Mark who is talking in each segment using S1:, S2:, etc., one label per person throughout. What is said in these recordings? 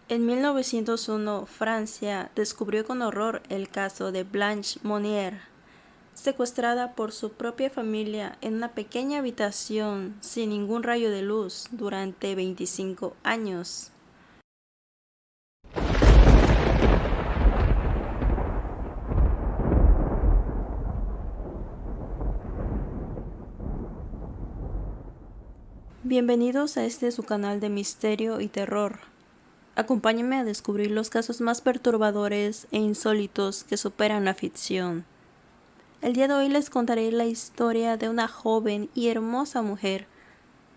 S1: En 1901, Francia descubrió con horror el caso de Blanche Monnier, secuestrada por su propia familia en una pequeña habitación sin ningún rayo de luz durante 25 años. Bienvenidos a su canal de misterio y terror. Acompáñenme a descubrir los casos más perturbadores e insólitos que superan la ficción. El día de hoy les contaré la historia de una joven y hermosa mujer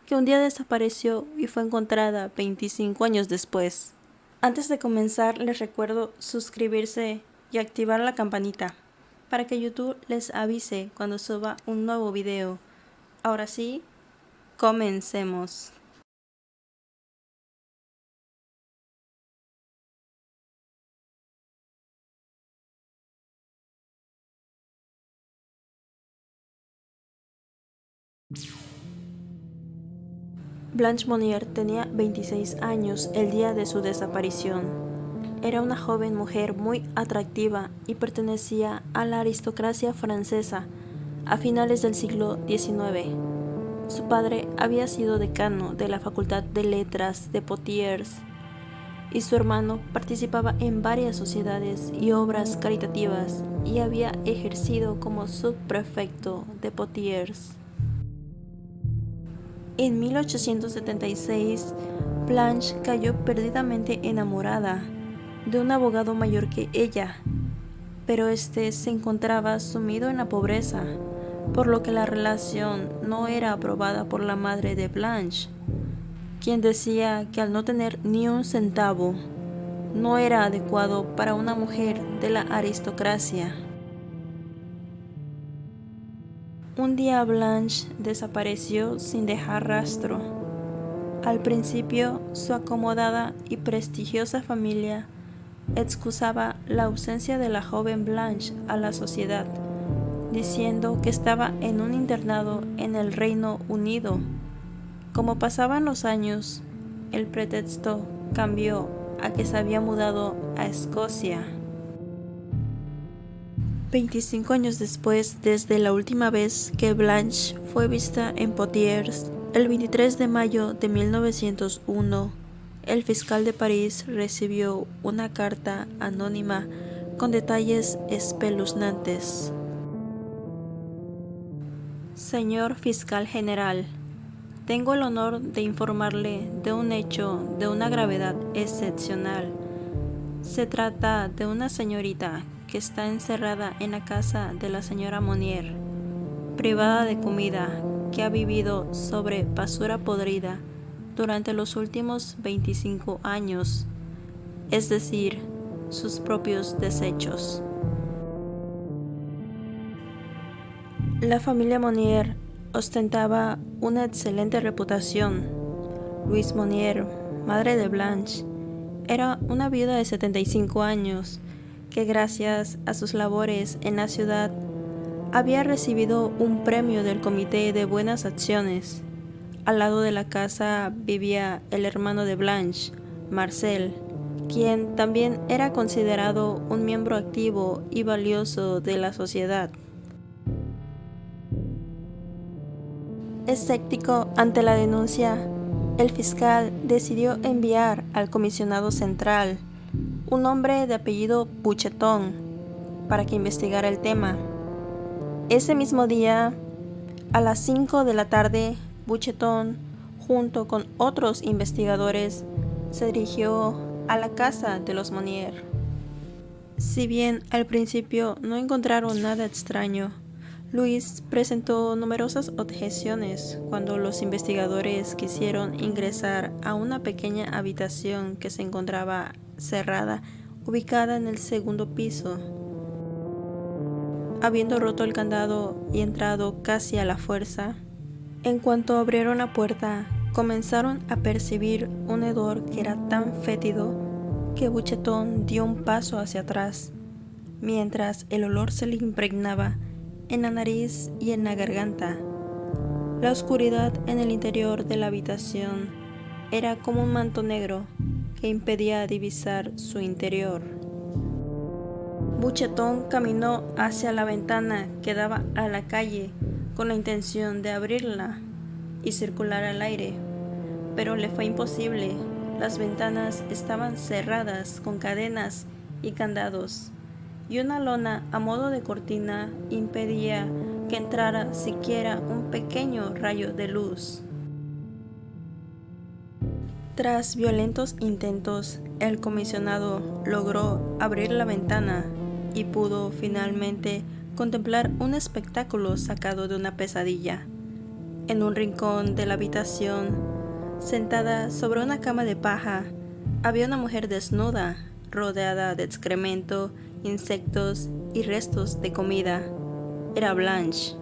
S1: que un día desapareció y fue encontrada 25 años después. Antes de comenzar, les recuerdo suscribirse y activar la campanita para que YouTube les avise cuando suba un nuevo video. Ahora sí, comencemos. Blanche Monnier tenía 26 años el día de su desaparición. Era una joven mujer muy atractiva y pertenecía a la aristocracia francesa a finales del siglo XIX. Su padre había sido decano de la Facultad de Letras de Poitiers y su hermano participaba en varias sociedades y obras caritativas y había ejercido como subprefecto de Poitiers. En 1876, Blanche cayó perdidamente enamorada de un abogado mayor que ella, pero este se encontraba sumido en la pobreza, por lo que la relación no era aprobada por la madre de Blanche, quien decía que al no tener ni un centavo, no era adecuado para una mujer de la aristocracia. Un día Blanche desapareció sin dejar rastro. Al principio, su acomodada y prestigiosa familia excusaba la ausencia de la joven Blanche a la sociedad, diciendo que estaba en un internado en el Reino Unido. Como pasaban los años, el pretexto cambió a que se había mudado a Escocia. 25 años después, desde la última vez que Blanche fue vista en Poitiers, el 23 de mayo de 1901, el fiscal de París recibió una carta anónima con detalles espeluznantes. Señor Fiscal General, tengo el honor de informarle de un hecho de una gravedad excepcional. Se trata de una señorita que está encerrada en la casa de la señora Monnier, privada de comida, que ha vivido sobre basura podrida durante los últimos 25 años, es decir, sus propios desechos. La familia Monnier ostentaba una excelente reputación. Louise Monnier, madre de Blanche, era una viuda de 75 años que gracias a sus labores en la ciudad había recibido un premio del Comité de Buenas Acciones. Al lado de la casa vivía el hermano de Blanche, Marcel, quien también era considerado un miembro activo y valioso de la sociedad. Escéptico ante la denuncia, el fiscal decidió enviar al comisionado central, un hombre de apellido Bucheton, para que investigara el tema. Ese mismo día, a las 5 de la tarde, Bucheton, junto con otros investigadores, se dirigió a la casa de los Monnier. Si bien al principio no encontraron nada extraño, Louise presentó numerosas objeciones cuando los investigadores quisieron ingresar a una pequeña habitación que se encontraba cerrada, ubicada en el segundo piso. Habiendo roto el candado y entrado casi a la fuerza, en cuanto abrieron la puerta, comenzaron a percibir un hedor que era tan fétido que Bucheton dio un paso hacia atrás, mientras el olor se le impregnaba en la nariz y en la garganta. La oscuridad en el interior de la habitación era como un manto negro que impedía divisar su interior. Buchetón caminó hacia la ventana que daba a la calle con la intención de abrirla y circular al aire, pero le fue imposible. Las ventanas estaban cerradas con cadenas y candados, y una lona a modo de cortina impedía que entrara siquiera un pequeño rayo de luz. Tras violentos intentos, el comisionado logró abrir la ventana y pudo finalmente contemplar un espectáculo sacado de una pesadilla. En un rincón de la habitación, sentada sobre una cama de paja, había una mujer desnuda, rodeada de excremento, insectos y restos de comida. Era Blanche.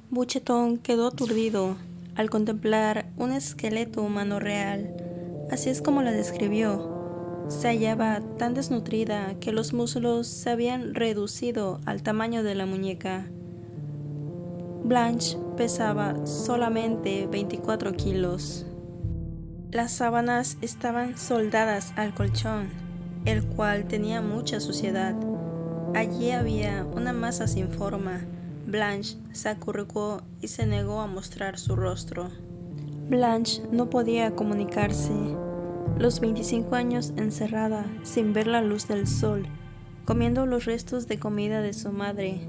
S1: Buchetón quedó aturdido al contemplar un esqueleto humano real. Así es como la describió. Se hallaba tan desnutrida que los muslos se habían reducido al tamaño de la muñeca. Blanche pesaba solamente 24 kilos. Las sábanas estaban soldadas al colchón, el cual tenía mucha suciedad. Allí había una masa sin forma. Blanche se acurrucó y se negó a mostrar su rostro. Blanche no podía comunicarse. Los 25 años encerrada, sin ver la luz del sol, comiendo los restos de comida de su madre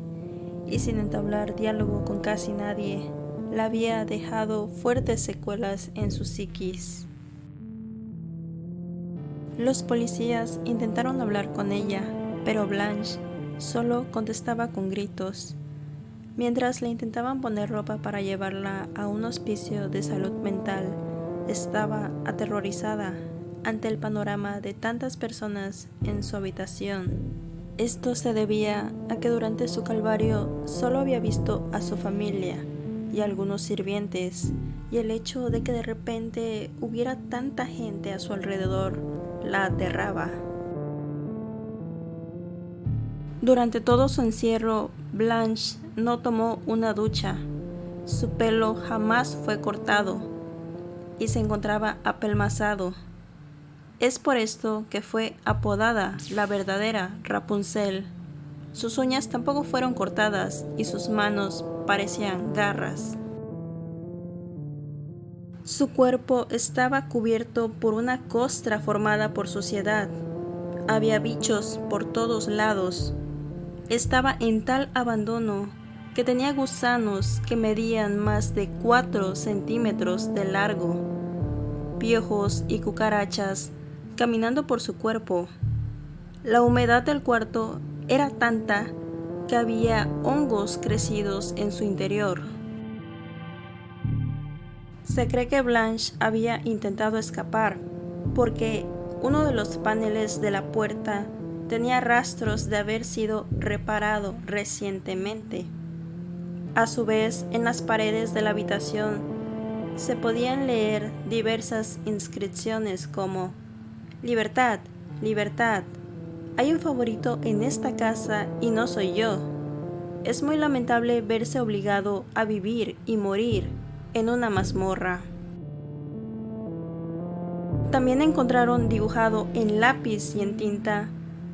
S1: y sin entablar diálogo con casi nadie, la había dejado fuertes secuelas en su psiquis. Los policías intentaron hablar con ella, pero Blanche solo contestaba con gritos. Mientras le intentaban poner ropa para llevarla a un hospicio de salud mental, estaba aterrorizada ante el panorama de tantas personas en su habitación. Esto se debía a que durante su calvario solo había visto a su familia y a algunos sirvientes, y el hecho de que de repente hubiera tanta gente a su alrededor la aterraba. Durante todo su encierro, Blanche no tomó una ducha. Su pelo jamás fue cortado y se encontraba apelmazado. Es por esto que fue apodada la verdadera Rapunzel. Sus uñas tampoco fueron cortadas y sus manos parecían garras. Su cuerpo estaba cubierto por una costra formada por suciedad. Había bichos por todos lados. Estaba en tal abandono que tenía gusanos que medían más de 4 centímetros de largo, piojos y cucarachas caminando por su cuerpo. La humedad del cuarto era tanta que había hongos crecidos en su interior. Se cree que Blanche había intentado escapar porque uno de los paneles de la puerta tenía rastros de haber sido reparado recientemente. A su vez, en las paredes de la habitación se podían leer diversas inscripciones como «Libertad, libertad. Hay un favorito en esta casa y no soy yo. Es muy lamentable verse obligado a vivir y morir en una mazmorra». También encontraron dibujado en lápiz y en tinta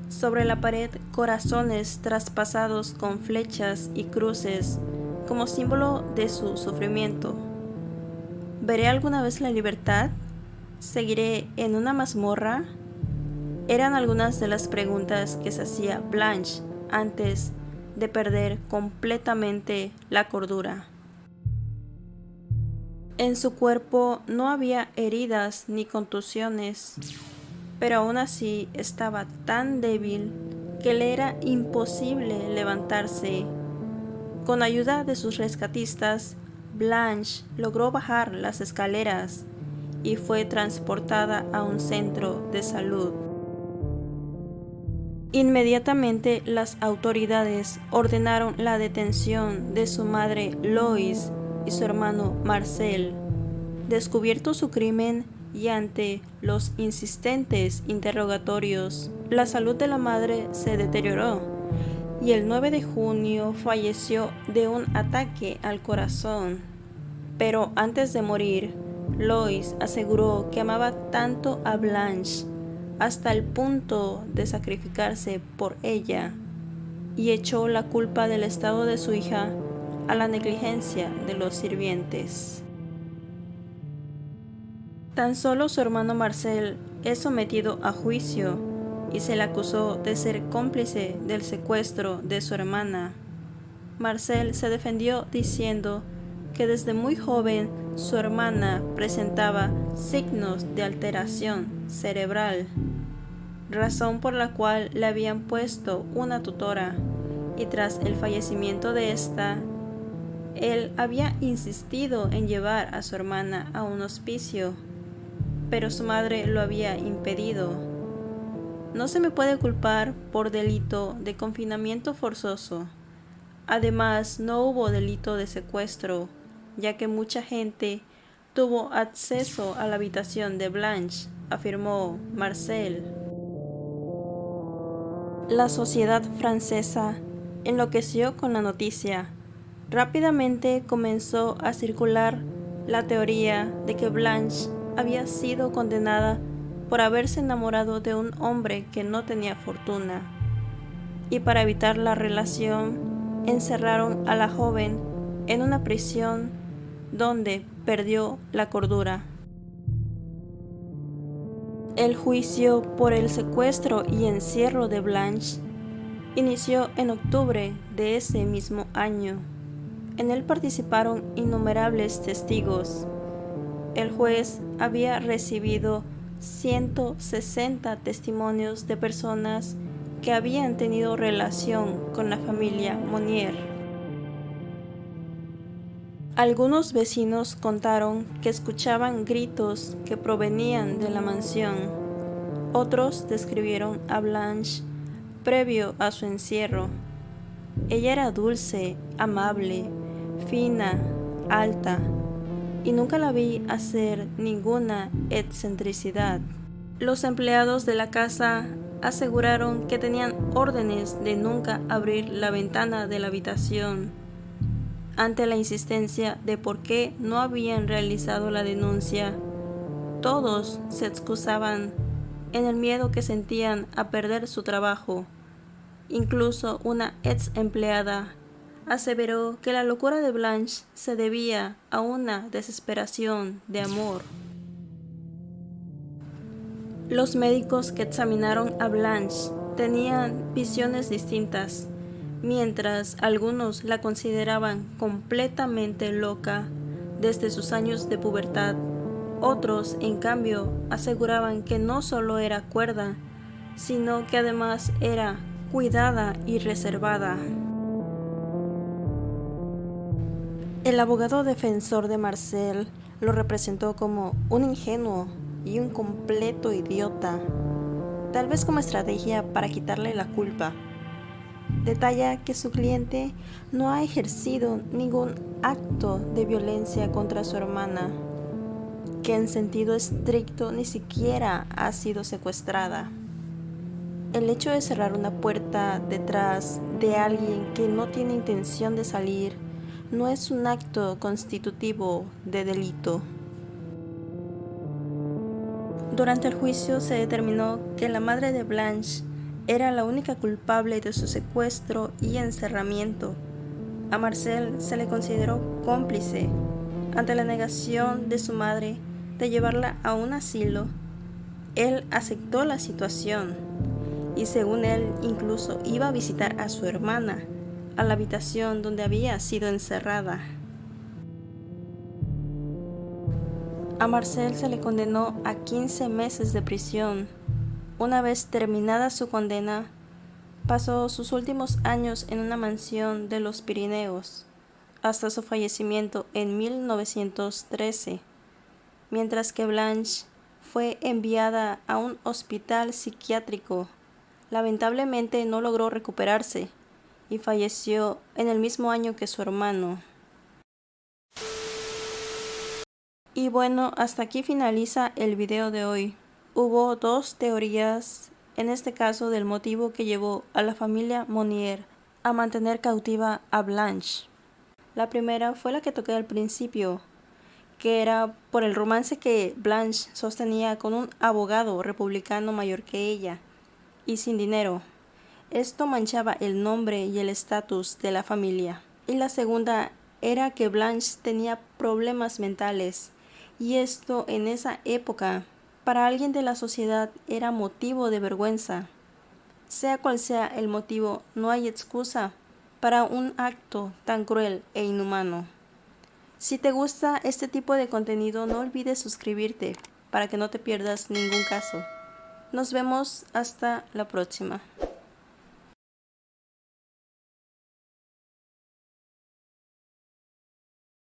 S1: sobre la pared corazones traspasados con flechas y cruces como símbolo de su sufrimiento. ¿Veré alguna vez la libertad? ¿Seguiré en una mazmorra? Eran algunas de las preguntas que se hacía Blanche antes de perder completamente la cordura. En su cuerpo no había heridas ni contusiones, pero aún así estaba tan débil que le era imposible levantarse. Con ayuda de sus rescatistas, Blanche logró bajar las escaleras y fue transportada a un centro de salud. Inmediatamente las autoridades ordenaron la detención de su madre Lois y su hermano Marcel. Descubierto su crimen y ante los insistentes interrogatorios, la salud de la madre se deterioró y el 9 de junio falleció de un ataque al corazón. Pero antes de morir, Lois aseguró que amaba tanto a Blanche hasta el punto de sacrificarse por ella y echó la culpa del estado de su hija a la negligencia de los sirvientes. Tan solo su hermano Marcel es sometido a juicio y se le acusó de ser cómplice del secuestro de su hermana. Marcel se defendió diciendo que desde muy joven su hermana presentaba signos de alteración cerebral, razón por la cual le habían puesto una tutora, y tras el fallecimiento de esta, él había insistido en llevar a su hermana a un hospicio, pero su madre lo había impedido. No se me puede culpar por delito de confinamiento forzoso. Además, no hubo delito de secuestro, ya que mucha gente tuvo acceso a la habitación de Blanche, afirmó Marcel. La sociedad francesa enloqueció con la noticia. Rápidamente comenzó a circular la teoría de que Blanche había sido condenada por haberse enamorado de un hombre que no tenía fortuna, y para evitar la relación encerraron a la joven en una prisión donde perdió la cordura. El juicio por el secuestro y encierro de Blanche inició en octubre de ese mismo año. En él participaron innumerables testigos. El juez había recibido 160 testimonios de personas que habían tenido relación con la familia Monnier. Algunos vecinos contaron que escuchaban gritos que provenían de la mansión. Otros describieron a Blanche previo a su encierro. Ella era dulce, amable, fina, alta, y nunca la vi hacer ninguna excentricidad. Los empleados de la casa aseguraron que tenían órdenes de nunca abrir la ventana de la habitación. Ante la insistencia de por qué no habían realizado la denuncia, todos se excusaban en el miedo que sentían a perder su trabajo. Incluso una ex empleada aseveró que la locura de Blanche se debía a una desesperación de amor. Los médicos que examinaron a Blanche tenían visiones distintas. Mientras algunos la consideraban completamente loca desde sus años de pubertad, otros, en cambio, aseguraban que no solo era cuerda, sino que además era cuidada y reservada. El abogado defensor de Marcel lo representó como un ingenuo y un completo idiota, tal vez como estrategia para quitarle la culpa. Detalla que su cliente no ha ejercido ningún acto de violencia contra su hermana, que en sentido estricto ni siquiera ha sido secuestrada. El hecho de cerrar una puerta detrás de alguien que no tiene intención de salir no es un acto constitutivo de delito. Durante el juicio se determinó que la madre de Blanche era la única culpable de su secuestro y encerramiento. A Marcel se le consideró cómplice. Ante la negación de su madre de llevarla a un asilo, él aceptó la situación y, según él, incluso iba a visitar a su hermana a la habitación donde había sido encerrada. A Marcel se le condenó a 15 meses de prisión. Una vez terminada su condena, pasó sus últimos años en una mansión de los Pirineos, hasta su fallecimiento en 1913, mientras que Blanche fue enviada a un hospital psiquiátrico. Lamentablemente no logró recuperarse y falleció en el mismo año que su hermano. Y bueno, hasta aquí finaliza el video de hoy. Hubo dos teorías, en este caso, del motivo que llevó a la familia Monnier a mantener cautiva a Blanche. La primera fue la que toqué al principio, que era por el romance que Blanche sostenía con un abogado republicano mayor que ella y sin dinero. Esto manchaba el nombre y el estatus de la familia. Y la segunda era que Blanche tenía problemas mentales, y esto en esa época para alguien de la sociedad era motivo de vergüenza. Sea cual sea el motivo, no hay excusa para un acto tan cruel e inhumano. Si te gusta este tipo de contenido, no olvides suscribirte para que no te pierdas ningún caso. Nos vemos hasta la próxima.